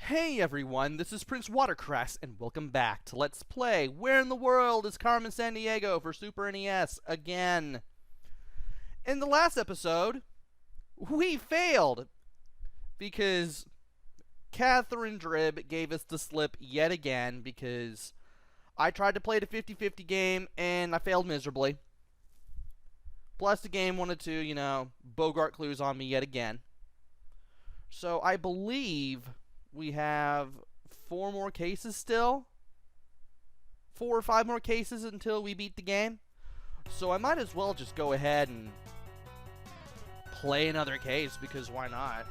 Hey everyone, this is PrinceWatercress, and welcome back to Let's Play Where in the World is Carmen Sandiego for Super NES again. In the last episode, we failed because Catherine Drib gave us the slip yet again because I tried to play the 50-50 game and I failed miserably. Plus the game wanted to, bogart clues on me yet again. So I believe we have 4 more cases still. 4 or 5 more cases until we beat the game. So I might as well just go ahead and play another case, because why not?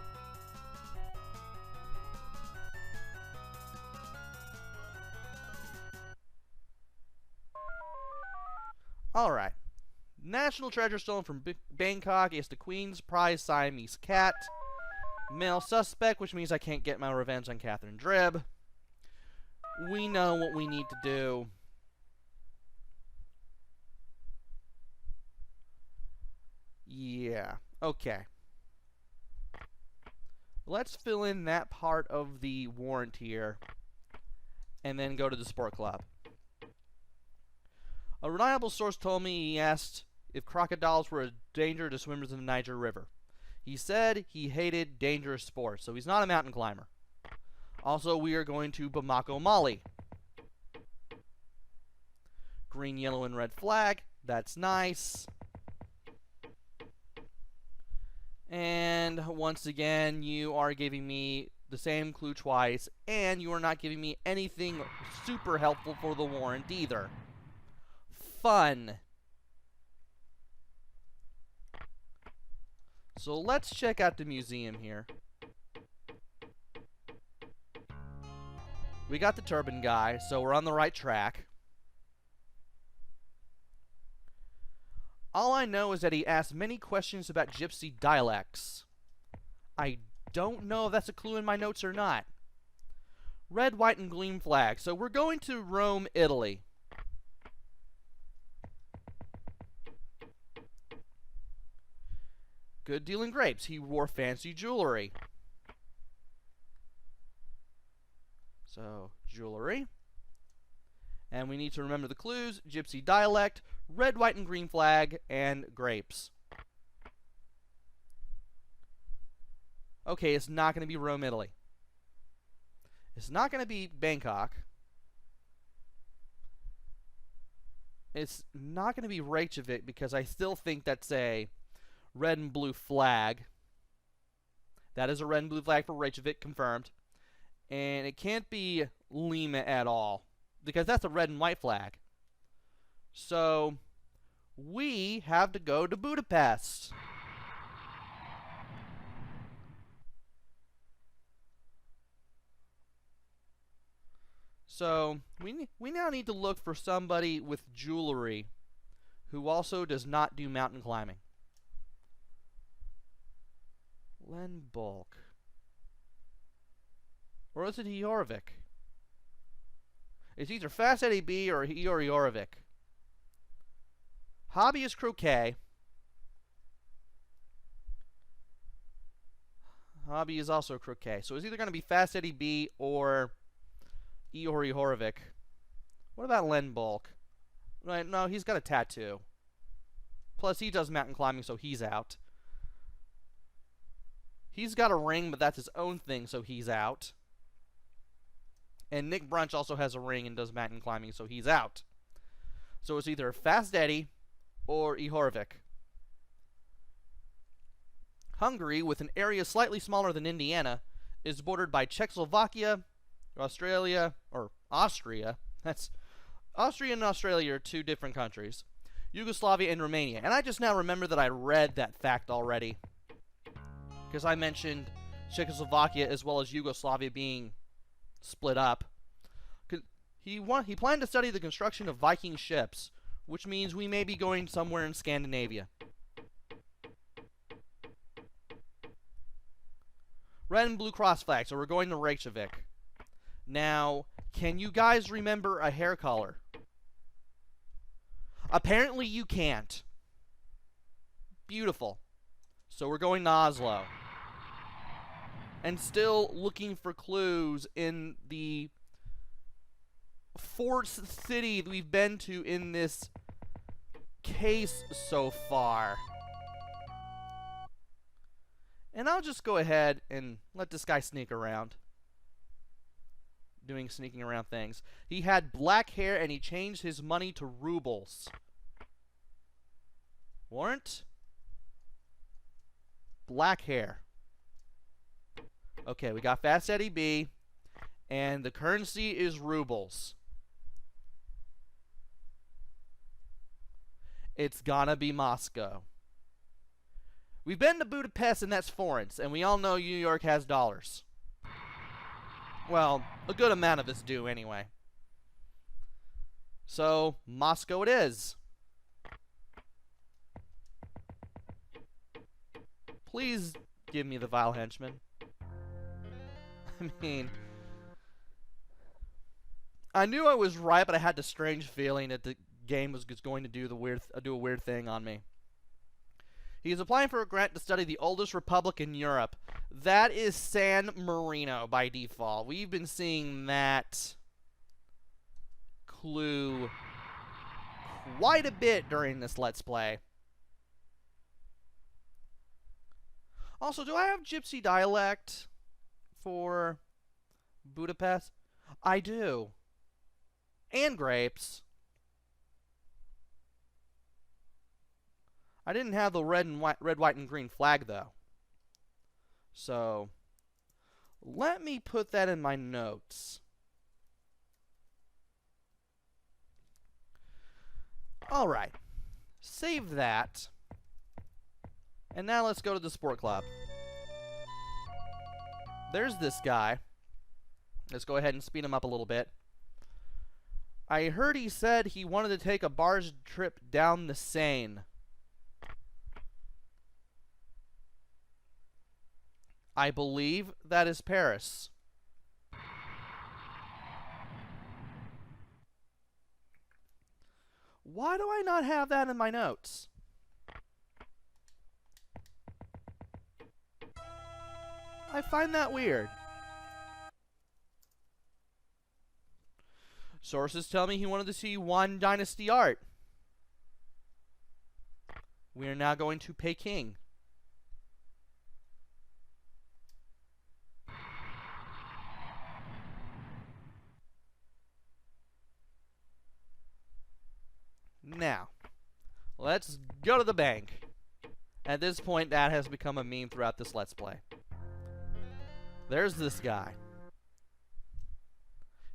Alright. National treasure stolen from Bangkok is the Queen's prize Siamese cat. Male suspect, which means I can't get my revenge on Catherine Drib. We know what we need to do. Yeah, okay. Let's fill in that part of the warrant here, and then go to the sport club. A reliable source told me he asked if crocodiles were a danger to swimmers in the Niger River. He said he hated dangerous sports, so he's not a mountain climber. Also, we are going to Bamako, Mali. Green, yellow, and red flag. That's nice. And once again, you are giving me the same clue twice, and you are not giving me anything super helpful for the warrant either. Fun. So let's check out the museum here. We got the turban guy, so we're on the right track. All I know is that he asked many questions about gypsy dialects. I don't know if that's a clue in my notes or not. Red, white, and green flag. So we're going to Rome, Italy. Good deal in grapes. He wore fancy jewelry. So, jewelry. And we need to remember the clues. Gypsy dialect, red, white, and green flag, and grapes. Okay, it's not going to be Rome, Italy. It's not going to be Bangkok. It's not going to be Reykjavik, because I still think that's a red and blue flag. That is a red and blue flag for Reykjavik, confirmed. And it can't be Lima at all, because that's a red and white flag. So we have to go to Budapest. So we now need to look for somebody with jewelry who also does not do mountain climbing. Len Bulk. Or is it Jorvik? It's either Fast Eddie B or Jorvik. Hobby is croquet. Hobby is also croquet. So it's either going to be Fast Eddie B or Iori Horvik. What about Len Bulk? Right, no, he's got a tattoo. Plus, he does mountain climbing, so he's out. He's got a ring, but that's his own thing, so he's out. And Nick Brunch also has a ring and does mountain climbing, so he's out. So it's either Fast Eddie or Ihorvik. Hungary, with an area slightly smaller than Indiana, is bordered by Czechoslovakia, Austria. That's Austria and Australia are 2 different countries. Yugoslavia and Romania. And I just now remember that I read that fact already, because I mentioned Czechoslovakia as well as Yugoslavia being split up. He planned to study the construction of Viking ships, which means we may be going somewhere in Scandinavia. Red and blue cross flag, so we're going to Reykjavik. Now, can you guys remember a hair color? Apparently you can't. Beautiful. So we're going to Oslo. and still looking for clues in the fourth city that we've been to in this case so far. And I'll just go ahead and let this guy sneak around. Doing sneaking around things. He had black hair and he changed his money to rubles. Warrant? Black hair. Okay, we got Fast Eddie B. And the currency is rubles. It's gonna be Moscow. We've been to Budapest and that's foreign, and we all know New York has dollars. Well, a good amount of us do anyway. So, Moscow it is. Please give me the vile henchman. I mean, I knew I was right, but I had the strange feeling that the game was going to do a weird thing on me. He is applying for a grant to study the oldest republic in Europe. That is San Marino by default. We've been seeing that clue quite a bit during this Let's Play. Also, do I have Gypsy dialect for Budapest? I do. And grapes. I didn't have the red, white, and green flag, though. So, let me put that in my notes. Alright. Save that. And now let's go to the sport club. There's this guy. Let's go ahead and speed him up a little bit. I heard he said he wanted to take a barge trip down the Seine. I believe that is Paris. Why do I not have that in my notes? I find that weird. Sources tell me he wanted to see Yuan Dynasty art. We are now going to Peking. Now, let's go to the bank. At this point, that has become a meme throughout this Let's Play. There's this guy.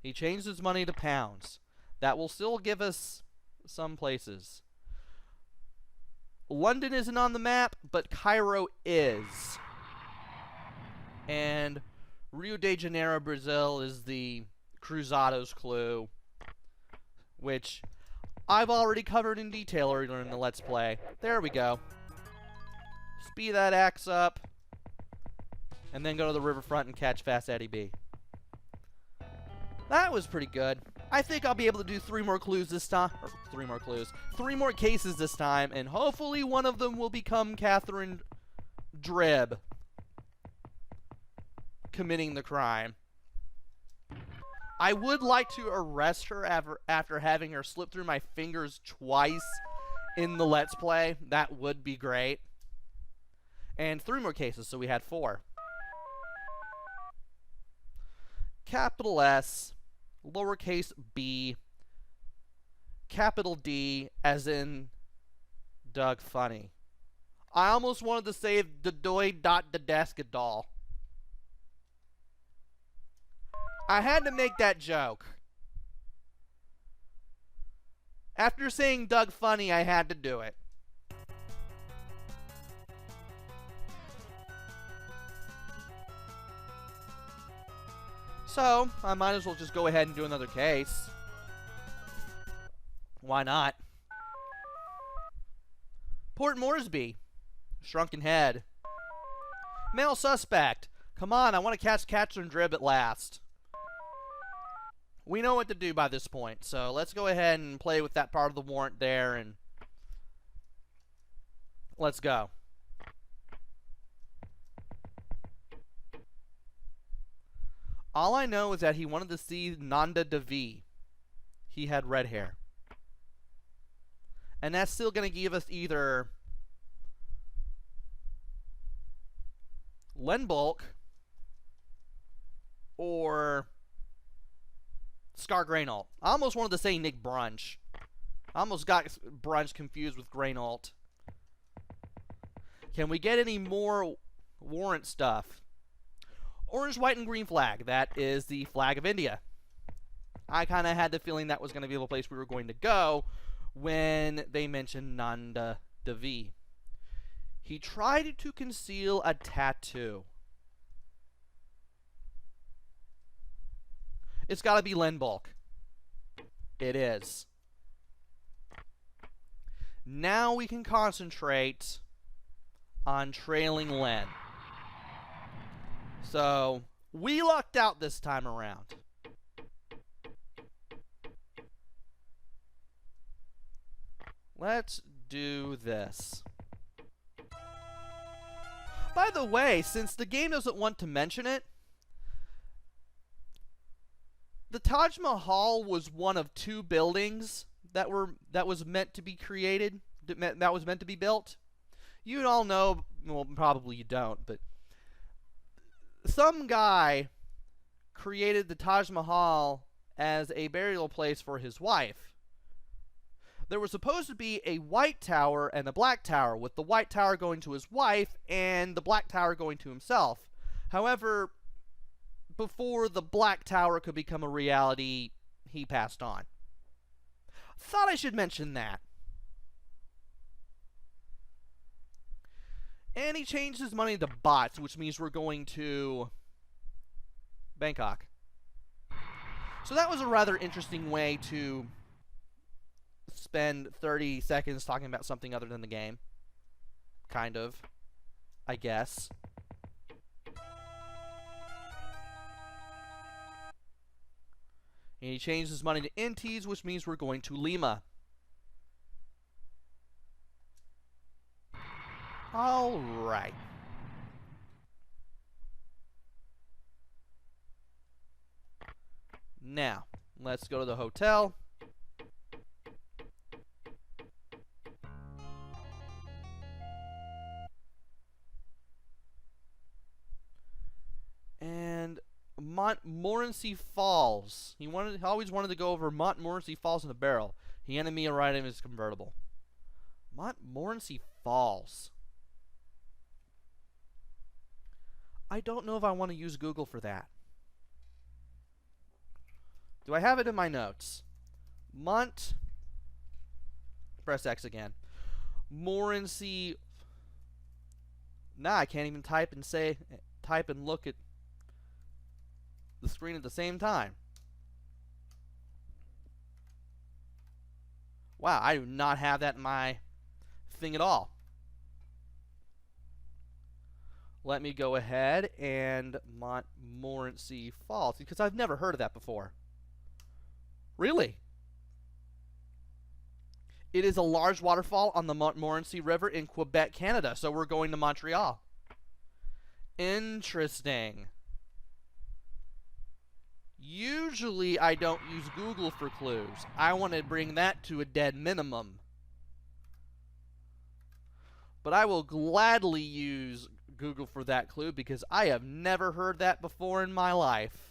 He changed his money to pounds. That will still give us some places. London isn't on the map, but Cairo is. And Rio de Janeiro, Brazil is the Cruzados clue, which I've already covered in detail earlier in the Let's Play. There we go. Speed that axe up, and then go to the riverfront and catch Fast Eddie B. That was pretty good. I think I'll be able to do 3 more clues this time. Or 3 more clues. 3 more cases this time, and hopefully one of them will become Catherine Dreb committing the crime. I would like to arrest her after having her slip through my fingers twice in the Let's Play. That would be great. And 3 more cases, so we had 4. Capital S, lowercase b, capital D, as in Doug Funny. I almost wanted to say the doy.the-desk-a-doll. I had to make that joke. After saying Doug Funny, I had to do it. So, I might as well just go ahead and do another case. Why not? Port Moresby. Shrunken head. Male suspect. Come on, I want to catch Catherine Drib at last. We know what to do by this point, so let's go ahead and play with that part of the warrant there, and let's go. All I know is that he wanted to see Nanda Devi. He had red hair. And that's still going to give us either Lenbulk or Scar Greynault. I almost wanted to say Nick Brunch. I almost got Brunch confused with Greynault. Can we get any more warrant stuff? Orange, white, and green flag. That is the flag of India. I kind of had the feeling that was going to be the place we were going to go when they mentioned Nanda Devi. He tried to conceal a tattoo. It's got to be Lenbulk. It is. Now we can concentrate on trailing Len. So, we lucked out this time around. Let's do this. By the way, since the game doesn't want to mention it, the Taj Mahal was one of 2 buildings that was meant to be created, that was meant to be built. You all know, well, probably you don't, but some guy created the Taj Mahal as a burial place for his wife. There was supposed to be a white tower and a black tower, with the white tower going to his wife and the black tower going to himself. However, before the black tower could become a reality, he passed on. Thought I should mention that. And he changed his money to bots, which means we're going to Bangkok. So that was a rather interesting way to spend 30 seconds talking about something other than the game. Kind of, I guess. And he changed his money to Intis, which means we're going to Lima. Alright. Now, let's go to the hotel. And Montmorency Falls. He always wanted to go over Montmorency Falls in a barrel. He handed me a ride in his convertible. Montmorency Falls. I don't know if I want to use Google for that. Do I have it in my notes? Press X again. Morency. Nah, I can't even type and look at the screen at the same time. Wow, I do not have that in my thing at all. Let me go ahead and Montmorency Falls, because I've never heard of that before. Really? It is a large waterfall on the Montmorency River in Quebec, Canada, so we're going to Montreal. Interesting. Usually I don't use Google for clues. I want to bring that to a dead minimum. But I will gladly use Google for that clue because I have never heard that before in my life.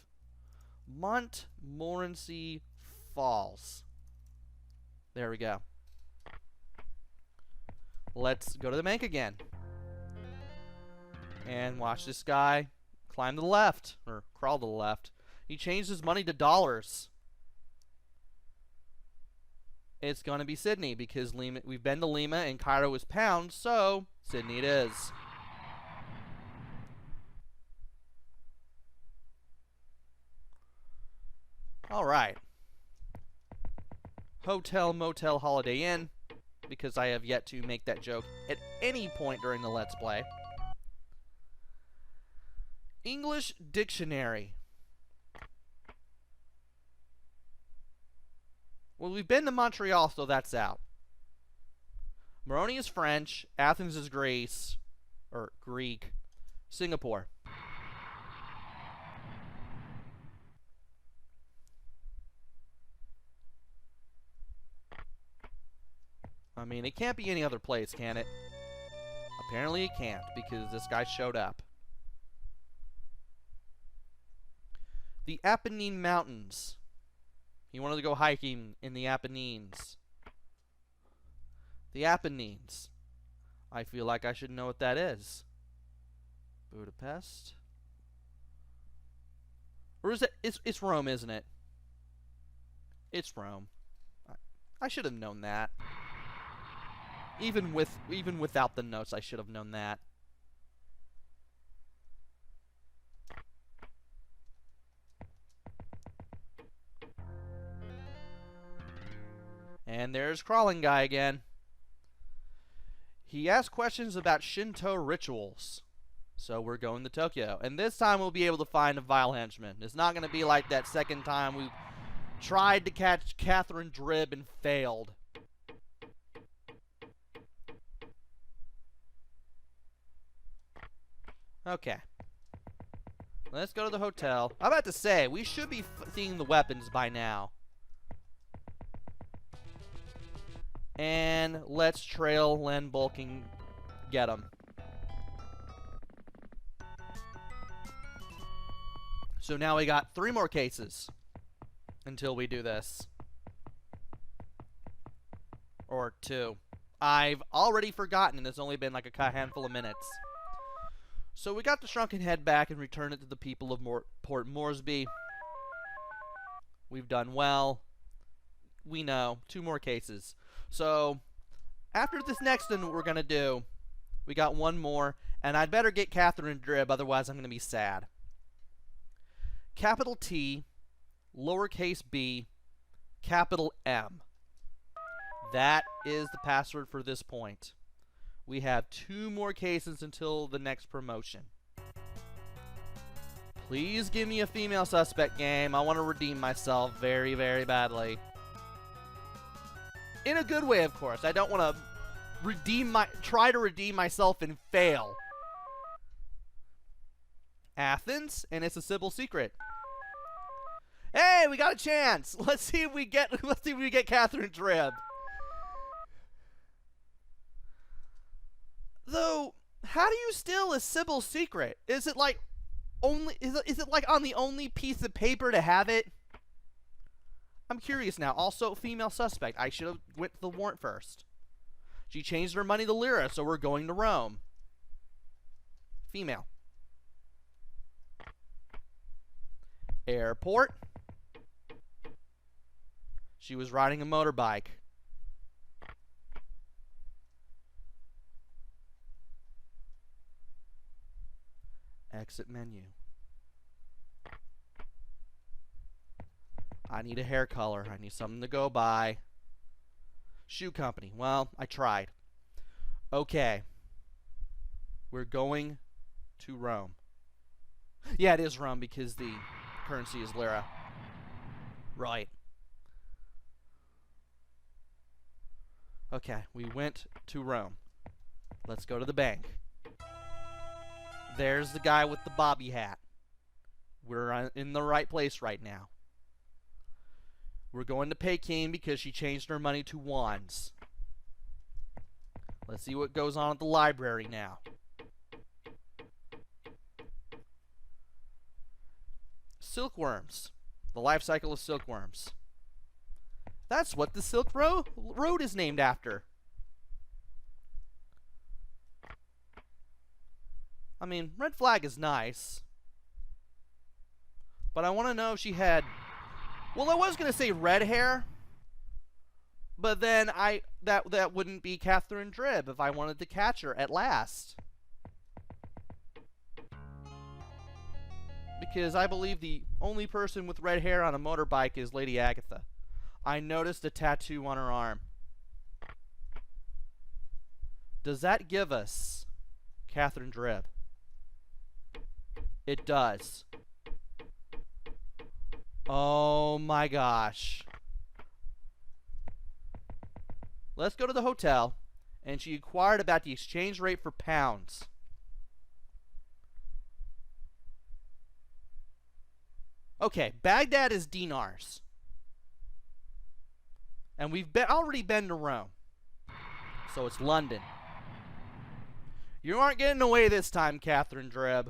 Montmorency Falls. There we go. Let's go to the bank again. And watch this guy climb to the left, or crawl to the left. He changed his money to dollars. It's going to be Sydney because Lima, we've been to Lima and Cairo is pounds, so Sydney it is. Alright. Hotel, motel, Holiday Inn, because I have yet to make that joke at any point during the Let's Play. English dictionary. Well, we've been to Montreal, so that's out. Moroni is French. Athens is Greece. Or Greek. Singapore. I mean, it can't be any other place, can it? Apparently it can't, because this guy showed up. The Apennine Mountains. He wanted to go hiking in the Apennines. The Apennines. I feel like I should know what that is. Budapest? Or is it? It's Rome, isn't it? It's Rome. I should have known that. Even without the notes, I should have known that. And there's Crawling Guy again. He asked questions about Shinto rituals. So we're going to Tokyo. And this time we'll be able to find a vile henchman. It's not going to be like that second time we tried to catch Catherine Drib and failed. Okay. Let's go to the hotel. I'm about to say, we should be seeing the weapons by now. And let's trail Len Bulk and get him. So now we got 3 more cases until we do this. Or 2. I've already forgotten, and it's only been like a handful of minutes. So we got the shrunken head back and returned it to the people of Port Moresby. We've done well. We know. 2 more cases. So after this next one we're going to do, we got 1 more, and I'd better get Catherine Drib, otherwise I'm going to be sad. Capital T, lowercase b, capital M. That is the password for this point. We have 2 more cases until the next promotion. Please give me a female suspect game. I want to redeem myself very, very badly. In a good way, of course. I don't want to try to redeem myself and fail. Athens, and it's a Sybil secret. Hey, we got a chance. Let's see if we get Catherine Drib. Though, how do you steal a Sybil secret? Is it like is it like on the only piece of paper to have it? I'm curious now. Also, female suspect. I should have went to the warrant first. She changed her money to lira, so we're going to Rome. Female. Airport. She was riding a motorbike. Exit menu. I need a hair color. I need something to go by. Shoe company. Well, I tried. Okay. We're going to Rome. Yeah, it is Rome because the currency is lira. Right. Okay, we went to Rome. Let's go to the bank. There's the guy with the bobby hat. We're in the right place right now. We're going to Peking because she changed her money to wands. Let's see what goes on at the library now. Silkworms. The life cycle of silkworms. That's what the Silk Road is named after. I mean, red flag is nice. But I want to know if she had... Well, I was going to say red hair. But then that wouldn't be Catherine Drib if I wanted to catch her at last. Because I believe the only person with red hair on a motorbike is Lady Agatha. I noticed a tattoo on her arm. Does that give us Catherine Drib? It does. Oh my gosh. Let's go to the hotel. And she inquired about the exchange rate for pounds. Okay, Baghdad is dinars. And we've already been to Rome. So it's London. You aren't getting away this time, Catherine Drebb.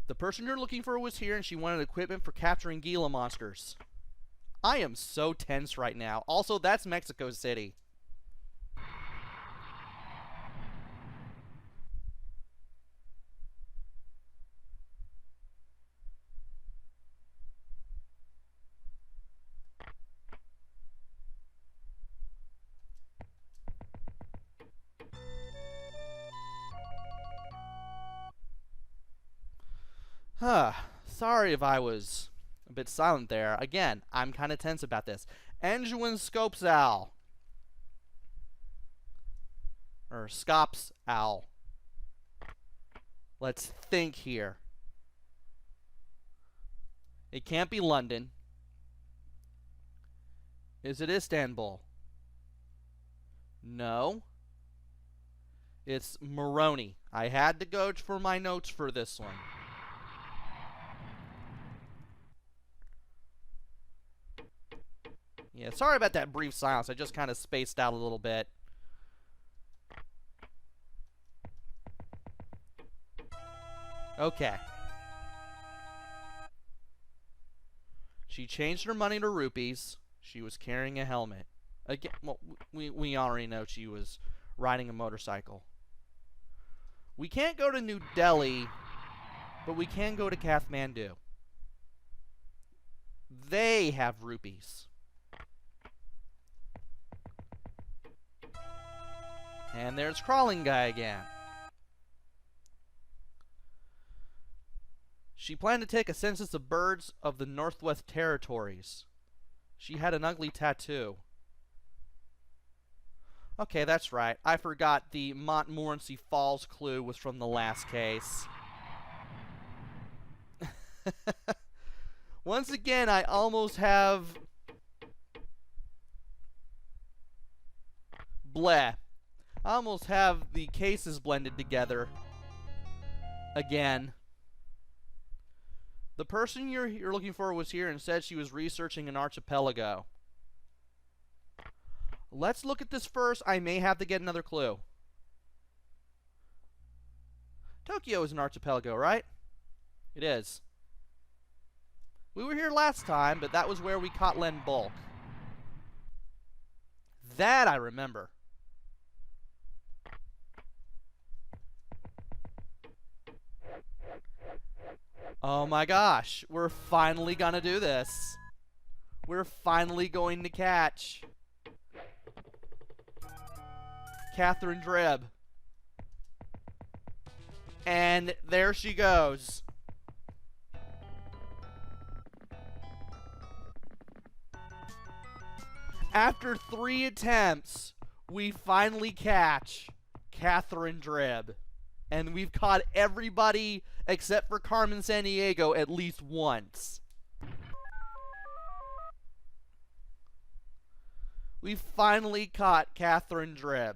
The person you're looking for was here, and she wanted equipment for capturing Gila monsters. I am so tense right now. Also, that's Mexico City. Sorry if I was a bit silent there. Again, I'm kind of tense about this. Anjuin Scopes Owl. Or Scops Owl. Let's think here. It can't be London. Is it Istanbul? No. It's Moroni. I had to go for my notes for this one. Yeah, sorry about that brief silence. I just kind of spaced out a little bit. Okay. She changed her money to rupees. She was carrying a helmet. Again, well, we already know she was riding a motorcycle. We can't go to New Delhi, but we can go to Kathmandu. They have rupees. And there's Crawling Guy again. She planned to take a census of birds of the Northwest Territories. She had an ugly tattoo. Okay, that's right. I forgot the Montmorency Falls clue was from the last case. Once again, I almost have... bleh. I almost have the cases blended together. Again. The person you're looking for was here and said she was researching an archipelago. Let's look at this first. I may have to get another clue. Tokyo is an archipelago, right? It is. We were here last time, but that was where we caught Len Bulk. That I remember. Oh my gosh, we're finally gonna do this. We're finally going to catch Catherine Drebb. And there she goes. After 3 attempts, we finally catch Catherine Drebb. And we've caught everybody except for Carmen Sandiego at least once. We finally caught Catherine Drebb.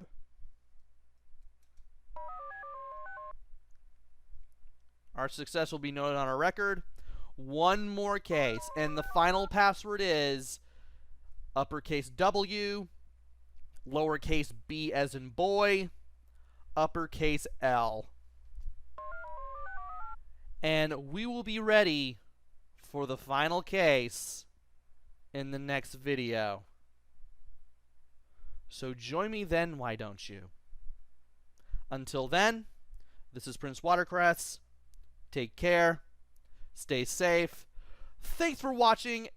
Our success will be noted on our record. One more case, and the final password is uppercase W, lowercase b as in boy, uppercase L. And we will be ready for the final case in the next video. So join me then, why don't you? Until then, this is PrinceWatercress. Take care. Stay safe. Thanks for watching.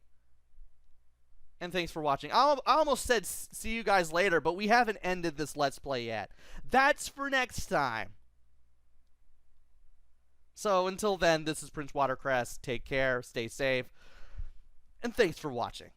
And thanks for watching. I almost said see you guys later, but we haven't ended this Let's Play yet. That's for next time. So until then, this is PrinceWatercress. Take care, stay safe, and thanks for watching.